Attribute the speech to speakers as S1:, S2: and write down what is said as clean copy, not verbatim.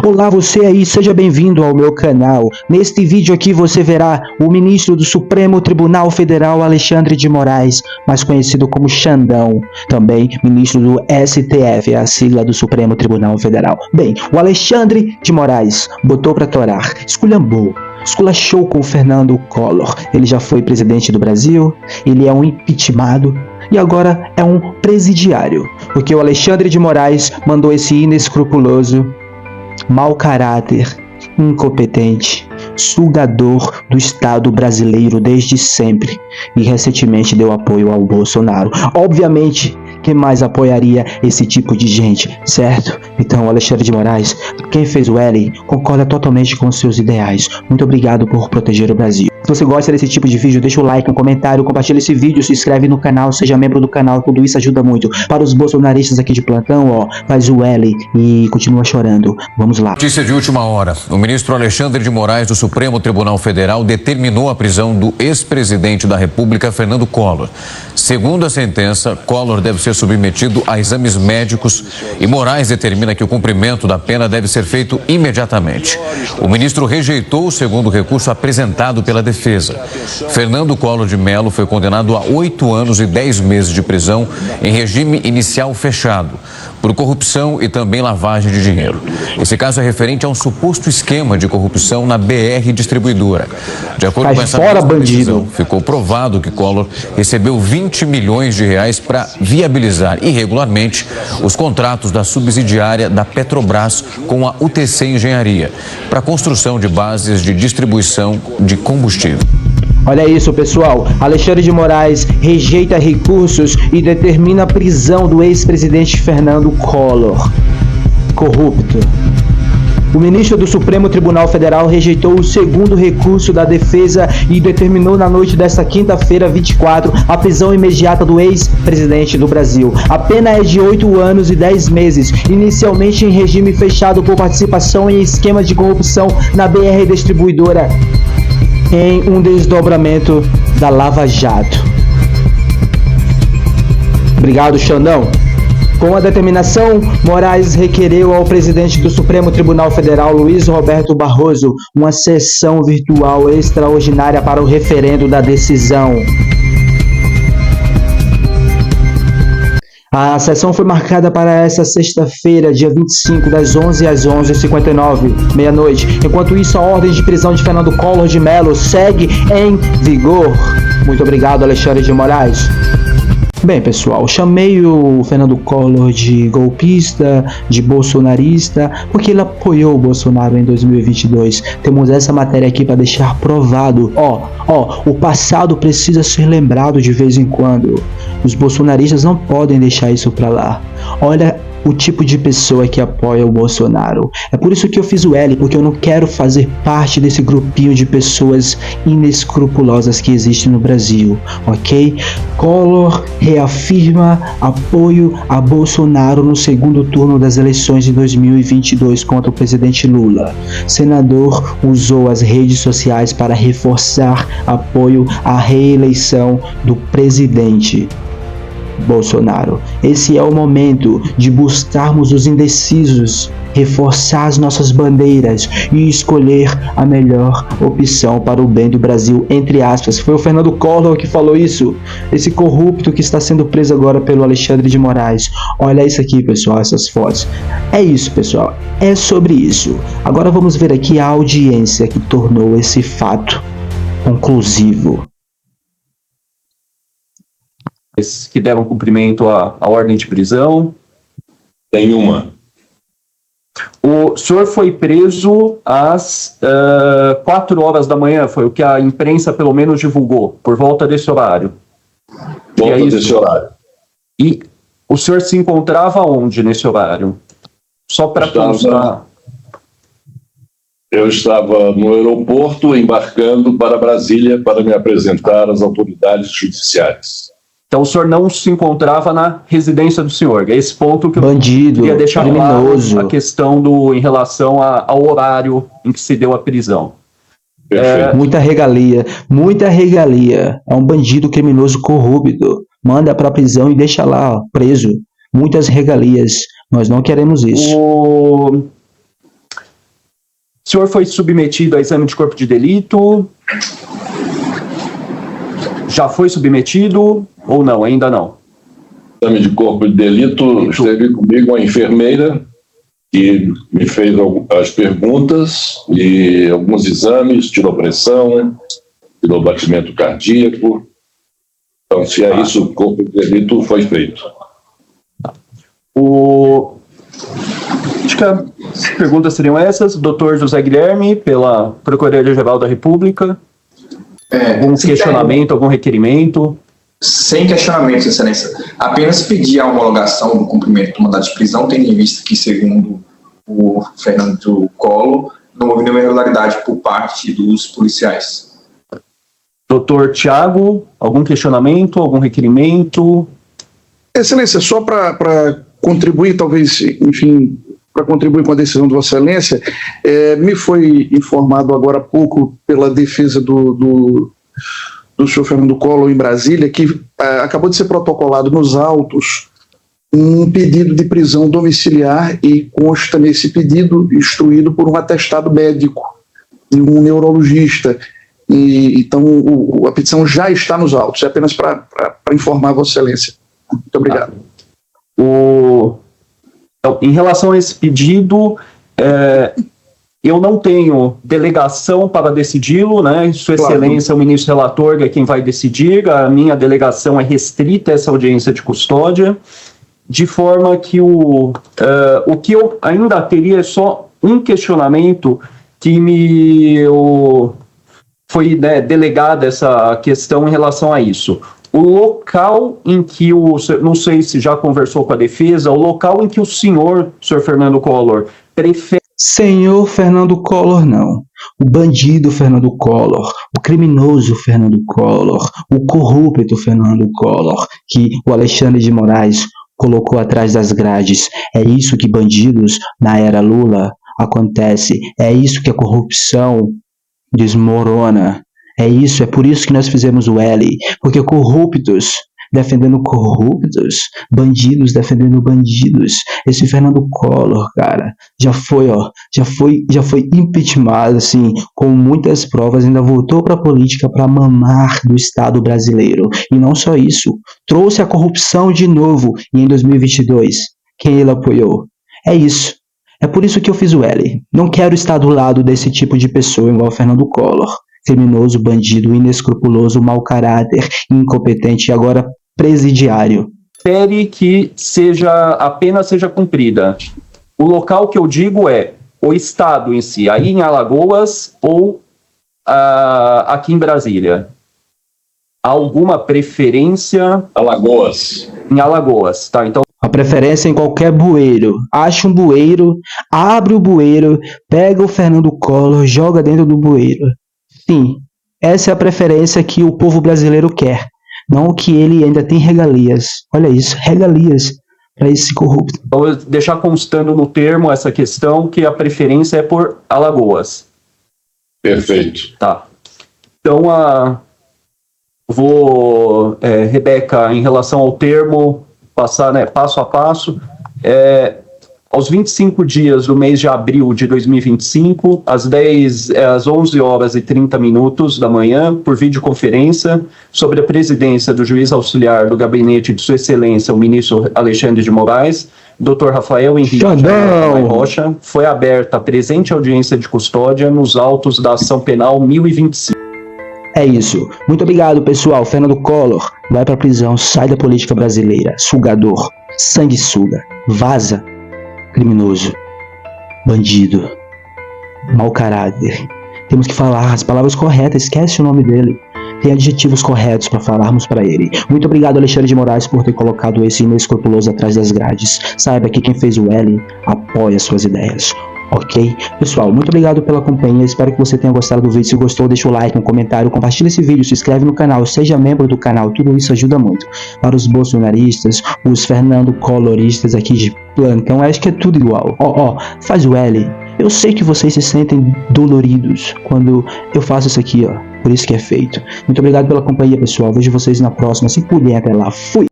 S1: Olá você aí, seja bem-vindo ao meu canal. Neste vídeo aqui você verá o ministro do Supremo Tribunal Federal Alexandre de Moraes, mais conhecido como Xandão, também ministro do STF, a sigla do Supremo Tribunal Federal. Bem, o Alexandre de Moraes botou pra torar, esculhambou, esculachou com o Fernando Collor. Ele já foi presidente do Brasil, ele é um impeachmentado e agora é um presidiário, porque o Alexandre de Moraes mandou esse inescrupuloso, mau caráter, incompetente, sugador do Estado brasileiro desde sempre e recentemente deu apoio ao Bolsonaro. Obviamente, quem mais apoiaria esse tipo de gente, certo? Então, Alexandre de Moraes, quem fez o L, concorda totalmente com seus ideais. Muito obrigado por proteger o Brasil. Se você gosta desse tipo de vídeo, deixa o like, um comentário, compartilha esse vídeo, se inscreve no canal, seja membro do canal, tudo isso ajuda muito. Para os bolsonaristas aqui de plantão, ó, faz o L e continua chorando. Vamos lá.
S2: Notícia de última hora. O ministro Alexandre de Moraes do Supremo Tribunal Federal determinou a prisão do ex-presidente da República, Fernando Collor. Segundo a sentença, Collor deve ser submetido a exames médicos e Moraes determina que o cumprimento da pena deve ser feito imediatamente. O ministro rejeitou o segundo recurso apresentado pela defesa. Fernando Collor de Mello foi condenado a 8 anos e 10 meses de prisão em regime inicial fechado, por corrupção e também lavagem de dinheiro. Esse caso é referente a um suposto esquema de corrupção na BR Distribuidora. De acordo com essa decisão, ficou provado que Collor recebeu 20 milhões de reais para viabilizar irregularmente os contratos da subsidiária da Petrobras com a UTC Engenharia para a construção de bases de distribuição de combustível.
S1: Olha isso, pessoal. Alexandre de Moraes rejeita recursos e determina a prisão do ex-presidente Fernando Collor, corrupto. O ministro do Supremo Tribunal Federal rejeitou o segundo recurso da defesa e determinou na noite desta quinta-feira, 24, a prisão imediata do ex-presidente do Brasil. A pena é de 8 anos e 10 meses, inicialmente em regime fechado por participação em esquemas de corrupção na BR Distribuidora, em um desdobramento da Lava Jato. Obrigado, Xandão. Com a determinação, Moraes requereu ao presidente do Supremo Tribunal Federal, Luiz Roberto Barroso, uma sessão virtual extraordinária para o referendo da decisão. A sessão foi marcada para esta sexta-feira, dia 25, das 11 às 11h59, meia-noite. Enquanto isso, a ordem de prisão de Fernando Collor de Mello segue em vigor. Muito obrigado, Alexandre de Moraes. Bem, pessoal, chamei o Fernando Collor de golpista, de bolsonarista, porque ele apoiou o Bolsonaro em 2022. Temos essa matéria aqui para deixar provado. O passado precisa ser lembrado de vez em quando. Os bolsonaristas não podem deixar isso para lá. Olha o tipo de pessoa que apoia o Bolsonaro. É por isso que eu fiz o L, porque eu não quero fazer parte desse grupinho de pessoas inescrupulosas que existe no Brasil, ok? Collor reafirma apoio a Bolsonaro no segundo turno das eleições de 2022 contra o presidente Lula. Senador usou as redes sociais para reforçar apoio à reeleição do presidente Bolsonaro. Esse é o momento de buscarmos os indecisos, reforçar as nossas bandeiras e escolher a melhor opção para o bem do Brasil, entre aspas. Foi o Fernando Collor que falou isso, esse corrupto que está sendo preso agora pelo Alexandre de Moraes. Olha isso aqui, pessoal, essas fotos. É isso, pessoal, é sobre isso. Agora vamos ver aqui a audiência que tornou esse fato conclusivo.
S3: Que deram cumprimento à ordem de prisão?
S4: Tem uma.
S3: O senhor foi preso às 4 horas da manhã, foi o que a imprensa pelo menos divulgou, por volta desse horário.
S4: Desse horário.
S3: E o senhor se encontrava onde nesse horário? Só para constar.
S4: Eu estava no aeroporto embarcando para Brasília para me apresentar às autoridades judiciárias.
S3: Então o senhor não se encontrava na residência do senhor. É esse ponto que eu
S1: queria
S3: deixar
S1: criminoso.
S3: Claro, a questão em relação ao horário em que se deu a prisão.
S1: Muita regalia. É um bandido criminoso corrupto. Manda para a prisão e deixa lá, ó, preso. Muitas regalias. Nós não queremos isso.
S3: senhor foi submetido a exame de corpo de delito? Já foi submetido ou não? Ainda não?
S4: Exame de corpo de delito, esteve comigo uma enfermeira que me fez as perguntas e alguns exames, tirou pressão, tirou batimento cardíaco. Então, se é isso, o corpo de delito foi feito.
S3: Acho que as perguntas seriam essas. Doutor José Guilherme, pela Procuradoria-Geral da República. Algum questionamento, algum requerimento?
S5: Sem questionamento, Excelência. Apenas pedir a homologação do cumprimento do mandado de prisão, tendo em vista que, segundo o Fernando Collor, não houve nenhuma irregularidade por parte dos policiais.
S3: Doutor Tiago, algum questionamento, algum requerimento?
S6: Excelência, só para contribuir, talvez, enfim, para contribuir com a decisão de Vossa Excelência, me foi informado agora há pouco pela defesa do senhor Fernando Collor em Brasília que acabou de ser protocolado nos autos um pedido de prisão domiciliar e consta nesse pedido instruído por um atestado médico de um neurologista. Então a petição já está nos autos, é apenas para informar Vossa Excelência. Muito obrigado.
S3: Em relação a esse pedido, eu não tenho delegação para decidi-lo, né? Sua Excelência, o ministro relator, é quem vai decidir. A minha delegação é restrita a essa audiência de custódia, de forma que o que eu ainda teria é só um questionamento que foi delegada essa questão em relação a isso. O local em que não sei se já conversou com a defesa, o local em que o senhor Fernando Collor, prefere...
S1: Senhor Fernando Collor, não. O bandido Fernando Collor, o criminoso Fernando Collor, o corrupto Fernando Collor, que o Alexandre de Moraes colocou atrás das grades. É isso que bandidos na era Lula acontece. É isso que a corrupção desmorona. É por isso que nós fizemos o L, porque corruptos defendendo corruptos, bandidos defendendo bandidos. Esse Fernando Collor, cara, já foi impeachmentado, assim, com muitas provas, ainda voltou para a política para mamar do Estado brasileiro. E não só isso, trouxe a corrupção de novo, e em 2022, quem ele apoiou? É isso. É por isso que eu fiz o L. Não quero estar do lado desse tipo de pessoa igual Fernando Collor. Criminoso, bandido, inescrupuloso, mau caráter, incompetente e agora presidiário.
S3: Espere que apenas seja cumprida. O local que eu digo é o estado em si, aí em Alagoas ou aqui em Brasília. Há alguma preferência?
S4: Alagoas.
S3: Em Alagoas, tá? Então
S1: a preferência é em qualquer bueiro. Acha um bueiro, abre o bueiro, pega o Fernando Collor, joga dentro do bueiro. Sim, essa é a preferência que o povo brasileiro quer. Não que ele ainda tem regalias. Olha isso, regalias para esse corrupto.
S3: Então, eu vou deixar constando no termo essa questão que a preferência é por Alagoas.
S4: Perfeito.
S3: Tá. Então, Rebeca, em relação ao termo, passar, né, passo a passo. Aos 25 dias do mês de abril de 2025, às 11 horas e 30 minutos da manhã, por videoconferência, sobre a presidência do juiz auxiliar do gabinete de Sua Excelência, o ministro Alexandre de Moraes, Dr. Rafael Henrique Rocha, foi aberta a presente audiência de custódia nos autos da ação penal 1025.
S1: É isso. Muito obrigado, pessoal. Fernando Collor vai pra prisão, sai da política brasileira. Sugador, sanguessuga, vaza. Criminoso, bandido, mau caráter. Temos que falar as palavras corretas, esquece o nome dele. Tem adjetivos corretos para falarmos para ele. Muito obrigado, Alexandre de Moraes, por ter colocado esse inescrupuloso atrás das grades. Saiba que quem fez o L apoia suas ideias. Ok? Pessoal, muito obrigado pela companhia, espero que você tenha gostado do vídeo. Se gostou, deixa o like, um comentário, compartilha esse vídeo, se inscreve no canal, seja membro do canal, tudo isso ajuda muito. Para os bolsonaristas, os Fernando Colloristas aqui de plantão, acho que é tudo igual. Faz o L. Eu sei que vocês se sentem doloridos quando eu faço isso aqui, por isso que é feito. Muito obrigado pela companhia, pessoal, vejo vocês na próxima, se puder, até lá, fui!